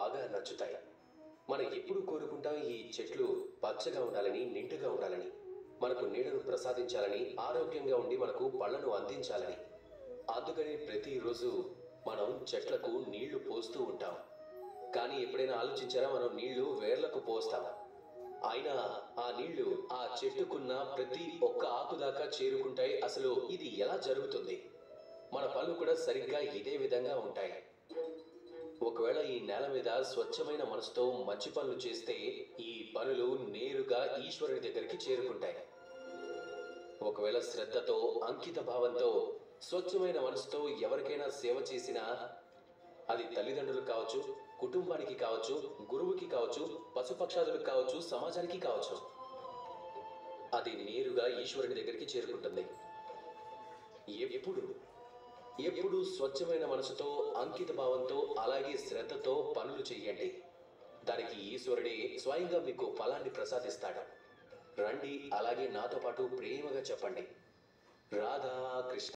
బాగా నచ్చుతాయి. మనం ఎప్పుడు కోరుకుంటాం ఈ చెట్లు పచ్చగా ఉండాలని, నిండుగా ఉండాలని, మనకు నీడను ప్రసాదించాలని, ఆరోగ్యంగా ఉండి మనకు పళ్ళను అందించాలని. అందుకని ప్రతిరోజు మనం చెట్లకు నీళ్లు పోస్తూ ఉంటాం. కానీ ఎప్పుడైనా ఆలోచించారా, మనం నీళ్లు వేర్లకు పోస్తాం, అయినా ఆ నీళ్లు ఆ చెట్టుకున్న ప్రతి ఒక్క ఆకు దాకా చేరుకుంటాయి. అసలు ఇది ఎలా జరుగుతుంది? మన పనులు కూడా సరిగ్గా ఇదే విధంగా ఉంటాయి. ఒకవేళ ఈ నేల మీద స్వచ్ఛమైన మనసుతో మంచి పనులు చేస్తే ఈ పనులు నేరుగా ఈశ్వరుని దగ్గరికి చేరుకుంటాయి. ఒకవేళ శ్రద్ధతో, అంకిత భావంతో, స్వచ్ఛమైన మనసుతో ఎవరికైనా సేవ చేసినా, అది తల్లిదండ్రులకు కావచ్చు, కుటుంబానికి కావచ్చు, గురువుకి కావచ్చు, పశుపక్షాదులకు కావచ్చు, సమాజానికి కావచ్చు, అది నేరుగా ఈశ్వరుని దగ్గరికి చేరుకుంటుంది. ఎప్పుడు ఎప్పుడు స్వచ్ఛమైన మనసుతో, అంకిత భావంతో, అలాగే శ్రద్ధతో పనులు చెయ్యండి. దానికి ఈశ్వరుడే స్వయంగా మీకు ఫలాన్ని ప్రసాదిస్తాడు. రండి, అలాగే నాతో పాటు ప్రేమగా చెప్పండి, రాధా కృష్ణ.